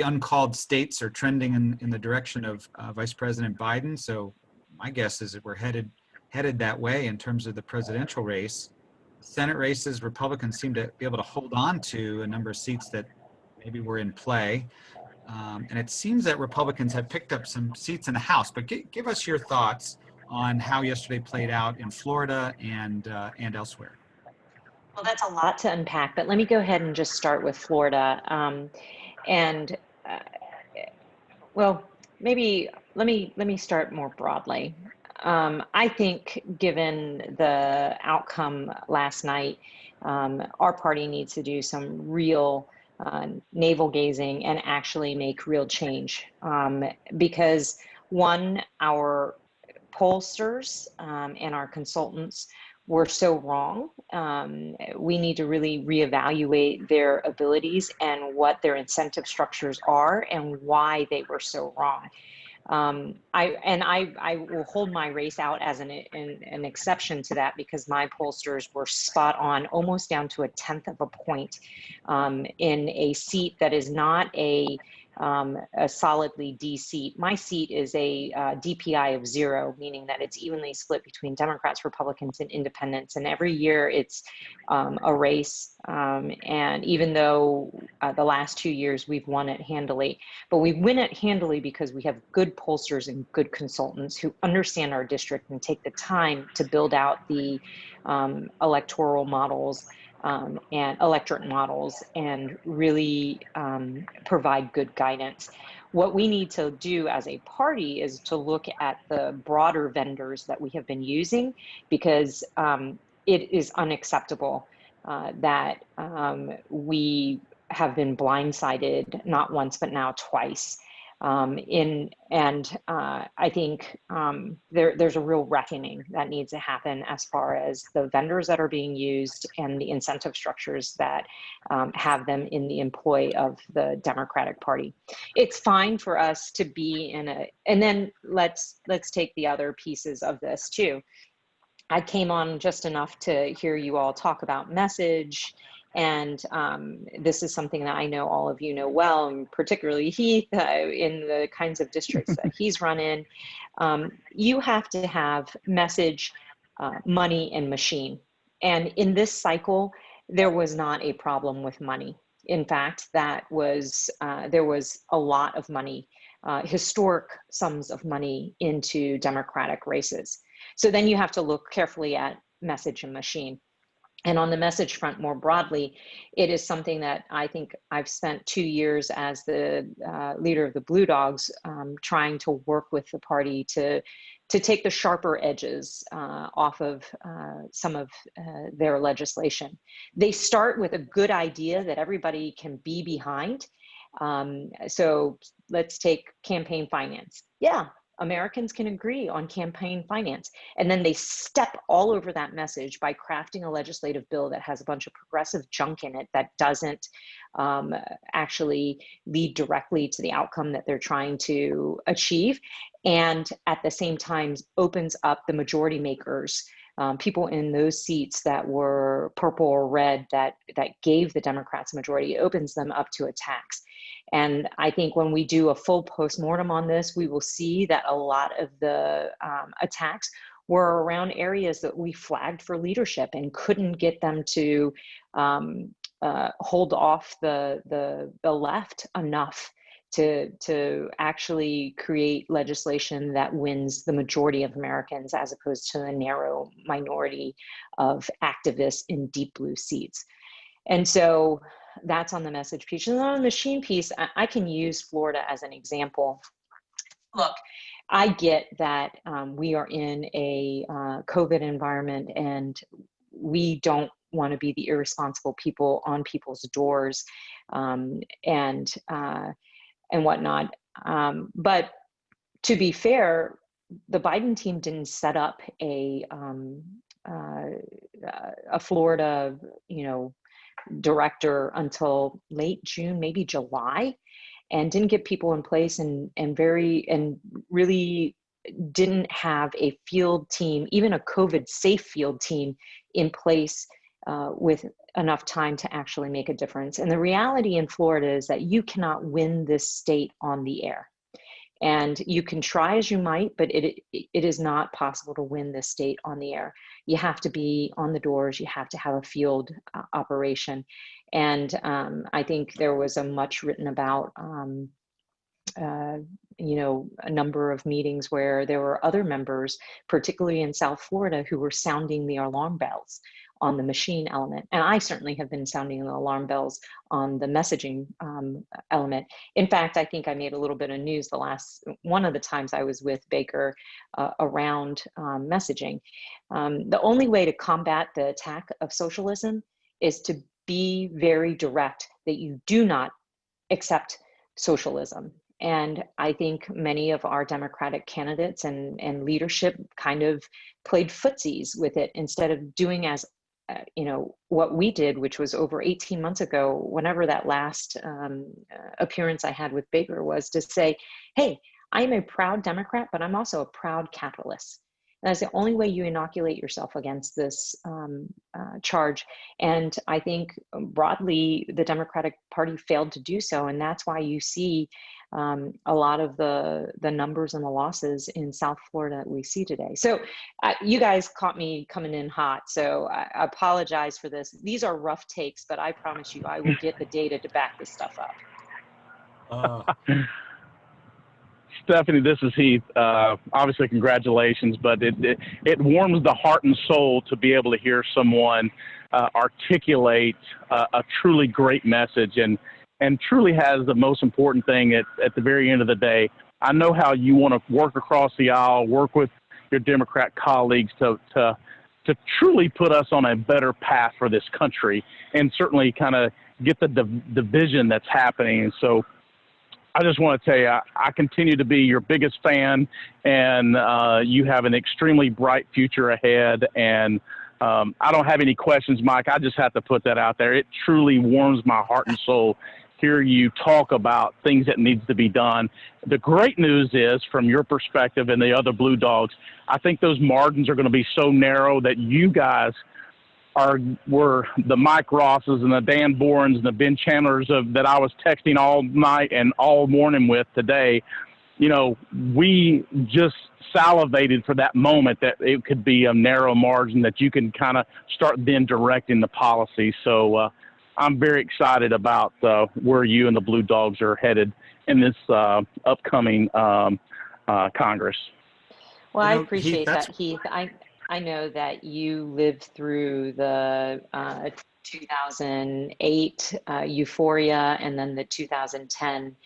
uncalled states are trending in the direction of Vice President Biden. So my guess is that we're headed that way in terms of the presidential race. Senate races, Republicans seem to be able to hold on to a number of seats that maybe were in play. And it seems that Republicans have picked up some seats in the House, but give us your thoughts on how yesterday played out in Florida and elsewhere. Well, that's a lot to unpack, but let me go ahead and just start with Florida. Maybe let me start more broadly. I think given the outcome last night, our party needs to do some real navel gazing and actually make real change. Because one, our pollsters and our consultants were so wrong. We need to really reevaluate their abilities and what their incentive structures are and why they were so wrong. I will hold my race out as an exception to that, because my pollsters were spot on, almost down to a 1/10 of a point, in a seat that is not a solidly D seat. My seat is a DPI of 0, meaning that it's evenly split between Democrats, Republicans, and independents. And every year it's a race. And even though the last 2 years we've won it handily, but we win it handily because we have good pollsters and good consultants who understand our district and take the time to build out the electoral models and electorate models and really provide good guidance. What we need to do as a party is to look at the broader vendors that we have been using, because it is unacceptable that we have been blindsided not once but now twice. I think there's a real reckoning that needs to happen as far as the vendors that are being used and the incentive structures that have them in the employ of the Democratic Party. It's fine for us to be and then let's take the other pieces of this too. I came on just enough to hear you all talk about message. And this is something that I know all of you know well, and particularly Heath, in the kinds of districts that he's run in. You have to have message, money, and machine. And in this cycle, there was not a problem with money. In fact, there was a lot of money, historic sums of money into Democratic races. So then you have to look carefully at message and machine. And on the message front more broadly, it is something that I think I've spent 2 years as the leader of the Blue Dogs trying to work with the party to take the sharper edges off of some of their legislation. They start with a good idea that everybody can be behind. So let's take campaign finance. Yeah. Americans can agree on campaign finance. And then they step all over that message by crafting a legislative bill that has a bunch of progressive junk in it that doesn't actually lead directly to the outcome that they're trying to achieve. And at the same time, opens up the majority makers, people in those seats that were purple or red that gave the Democrats a majority, opens them up to attacks. And I think when we do a full postmortem on this, we will see that a lot of the attacks were around areas that we flagged for leadership and couldn't get them to hold off the left enough to actually create legislation that wins the majority of Americans as opposed to a narrow minority of activists in deep blue seats. And so that's on the message piece. And on the machine piece, I can use Florida as an example. Look, I get that we are in a COVID environment and we don't want to be the irresponsible people on people's doors and whatnot. But to be fair, the Biden team didn't set up a Florida, director until late June, maybe July, and didn't get people in place and really didn't have a field team, even a COVID safe field team in place with enough time to actually make a difference. And the reality in Florida is that you cannot win this state on the air. And you can try as you might, but it is not possible to win this state on the air. You have to be on the doors. You have to have a field operation. And I think there was a much written about, a number of meetings where there were other members, particularly in South Florida, who were sounding the alarm bells on the machine element. And I certainly have been sounding the alarm bells on the messaging element. In fact, I think I made a little bit of news one of the times I was with Baker around messaging. The only way to combat the attack of socialism is to be very direct that you do not accept socialism. And I think many of our Democratic candidates and leadership kind of played footsies with it instead of doing as what we did, which was over 18 months ago, whenever that last appearance I had with Baker, was to say, hey, I am a proud Democrat, but I'm also a proud capitalist. And that's the only way you inoculate yourself against this charge. And I think broadly, the Democratic Party failed to do so. And that's why you see a lot of the numbers and the losses in South Florida that we see today. So you guys caught me coming in hot. So I apologize for this. These are rough takes, but I promise you, I will get the data to back this stuff up. Stephanie, this is Heath. Obviously, congratulations, but it warms the heart and soul to be able to hear someone articulate a truly great message and truly has the most important thing at the very end of the day. I know how you want to work across the aisle, work with your Democrat colleagues to truly put us on a better path for this country and certainly kind of get the division that's happening. And so I just want to tell you, I continue to be your biggest fan, and you have an extremely bright future ahead. And I don't have any questions, Mike. I just have to put that out there. It truly warms my heart and soul hear you talk about things that needs to be done. The great news is, from your perspective and the other Blue Dogs, I think those margins are going to be so narrow that you guys were the Mike Rosses and the Dan Borens and the Ben Chandlers that I was texting all night and all morning with today. We just salivated for that moment that it could be a narrow margin that you can kind of start then directing the policy. So I'm very excited about where you and the Blue Dogs are headed in this upcoming Congress. Well, I appreciate that, Heath. I know that you lived through the 2008 euphoria and then the 2010,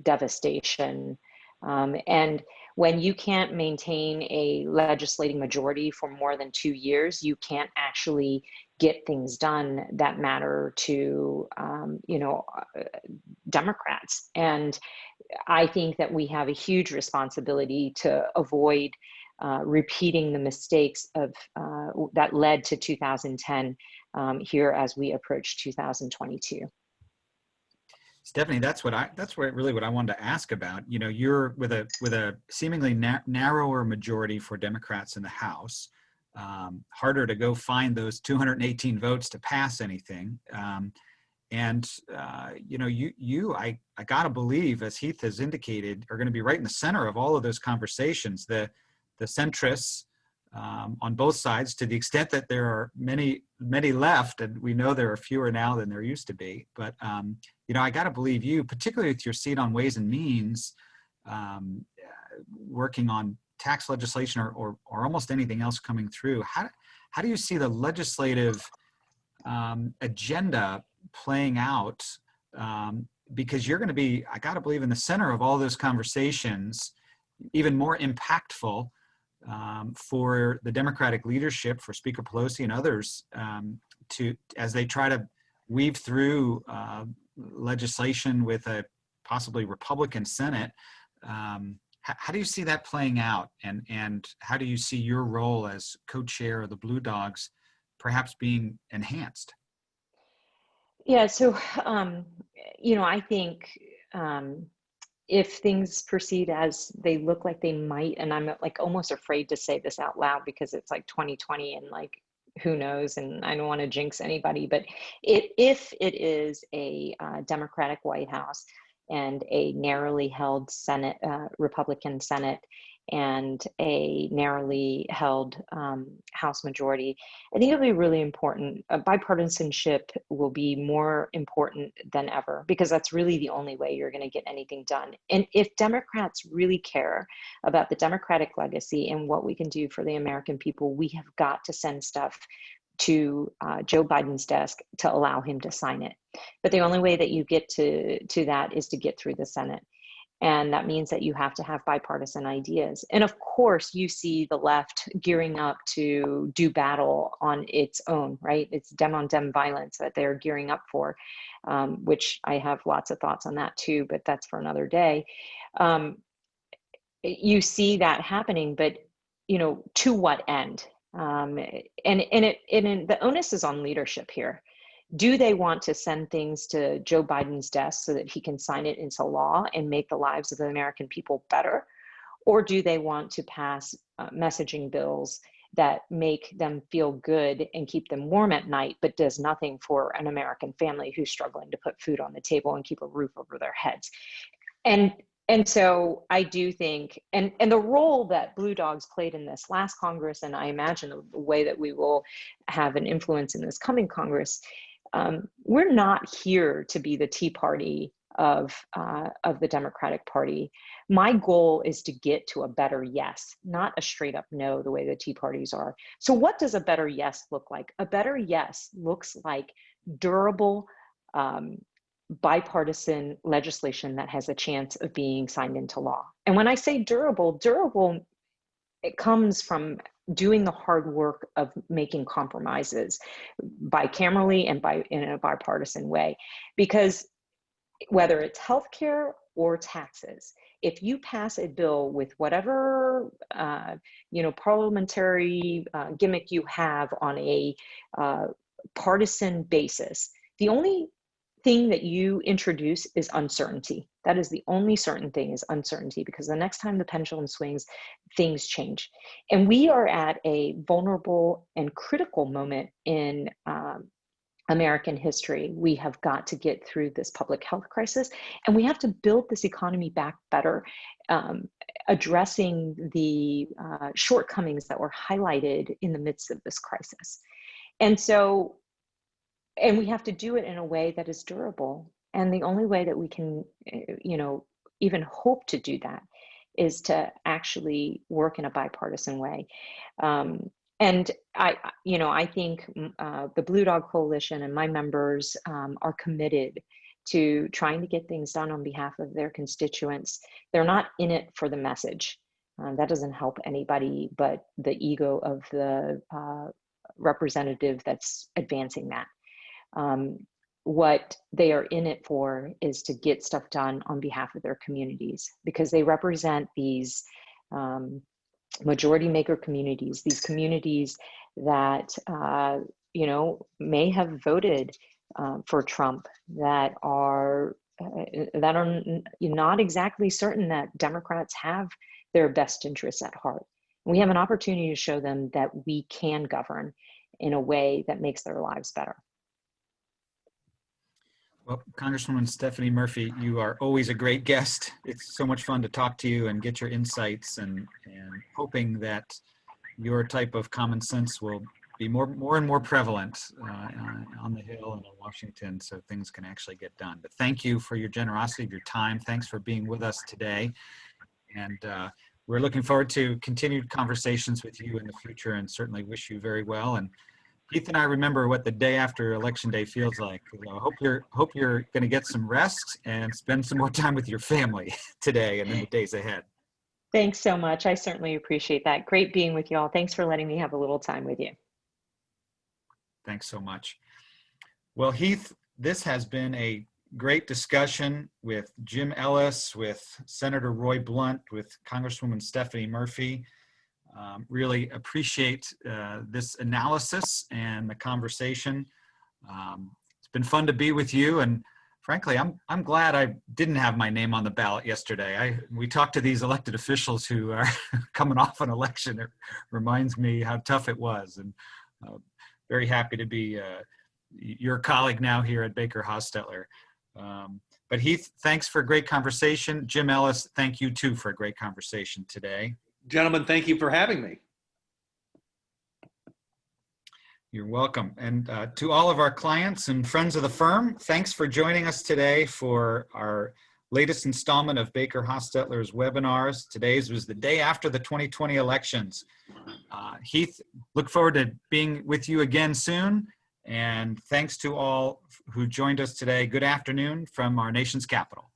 devastation. And when you can't maintain a legislating majority for more than 2 years, you can't actually get things done that matter to, Democrats. And I think that we have a huge responsibility to avoid repeating the mistakes of that led to 2010 here as we approach 2022. Stephanie, that's what I wanted to ask about. You're with a seemingly narrower majority for Democrats in the House. Harder to go find those 218 votes to pass anything. I gotta believe, as Heath has indicated, are going to be right in the center of all of those conversations. The centrists on both sides, to the extent that there are many left, and we know there are fewer now than there used to be. But I got to believe you, particularly with your seat on Ways and Means, working on tax legislation or almost anything else coming through. How do you see the legislative agenda playing out? Because you're going to be, I got to believe, in the center of all those conversations, even more impactful for the Democratic leadership, for Speaker Pelosi and others, as they try to weave through legislation with a possibly Republican Senate. How do you see that playing out, and how do you see your role as co-chair of the Blue Dogs perhaps being enhanced? Yeah, so I think if things proceed as they look like they might, and I'm like almost afraid to say this out loud because it's like 2020 and like who knows, and I don't want to jinx anybody, but if it is a Democratic White House and a narrowly held Senate, Republican Senate, and a narrowly held House majority, I think it'll be really important. Bipartisanship will be more important than ever, because that's really the only way you're going to get anything done. And if Democrats really care about the Democratic legacy and what we can do for the American people, we have got to send stuff to Joe Biden's desk to allow him to sign it. But the only way that you get to that is to get through the Senate. And that means that you have to have bipartisan ideas. And of course, you see the left gearing up to do battle on its own, right? It's dem on dem violence that they're gearing up for, which I have lots of thoughts on that too, but that's for another day. You see that happening, but to what end? And the onus is on leadership here. Do they want to send things to Joe Biden's desk so that he can sign it into law and make the lives of the American people better? Or do they want to pass messaging bills that make them feel good and keep them warm at night, but does nothing for an American family who's struggling to put food on the table and keep a roof over their heads? And so I do think, and the role that Blue Dogs played in this last Congress, and I imagine the way that we will have an influence in this coming Congress, we're not here to be the Tea Party of the Democratic Party. My goal is to get to a better yes, not a straight up no, the way the Tea Parties are. So what does a better yes look like? A better yes looks like durable, bipartisan legislation that has a chance of being signed into law. And when I say durable, it comes from doing the hard work of making compromises bicamerally and in a bipartisan way. Because whether it's healthcare or taxes, if you pass a bill with whatever parliamentary gimmick you have on a partisan basis, the only thing that you introduce is uncertainty. That is the only certain thing, is uncertainty, because the next time the pendulum swings, things change. And we are at a vulnerable and critical moment in American history. We have got to get through this public health crisis, and we have to build this economy back better, addressing the shortcomings that were highlighted in the midst of this crisis. And we have to do it in a way that is durable. And the only way that we can, even hope to do that is to actually work in a bipartisan way. And I think the Blue Dog Coalition and my members are committed to trying to get things done on behalf of their constituents. They're not in it for the message. That doesn't help anybody but the ego of the representative that's advancing that. What they are in it for is to get stuff done on behalf of their communities, because they represent these majority maker communities, these communities that, may have voted for Trump, that are not exactly certain that Democrats have their best interests at heart. We have an opportunity to show them that we can govern in a way that makes their lives better. Well, Congresswoman Stephanie Murphy, you are always a great guest. It's so much fun to talk to you and get your insights, and hoping that your type of common sense will be more and more prevalent on the Hill and in Washington, so things can actually get done. But thank you for your generosity of your time. Thanks for being with us today. And we're looking forward to continued conversations with you in the future, and certainly wish you very well. And Heath and I remember what the day after Election Day feels like. I hope you're going to get some rest and spend some more time with your family today and in the days ahead. Thanks so much. I certainly appreciate that. Great being with you all. Thanks for letting me have a little time with you. Thanks so much. Well, Heath, this has been a great discussion with Jim Ellis, with Senator Roy Blunt, with Congresswoman Stephanie Murphy. Really appreciate this analysis and the conversation. It's been fun to be with you, and frankly, I'm glad I didn't have my name on the ballot yesterday. We talked to these elected officials who are coming off an election. It reminds me how tough it was, and very happy to be your colleague now here at BakerHostetler. But Heath, thanks for a great conversation. Jim Ellis, thank you too for a great conversation today. Gentlemen, thank you for having me. You're welcome. And to all of our clients and friends of the firm, thanks for joining us today for our latest installment of BakerHostetler's webinars. Today's was the day after the 2020 elections. Heath, look forward to being with you again soon. And thanks to all who joined us today. Good afternoon from our nation's capital.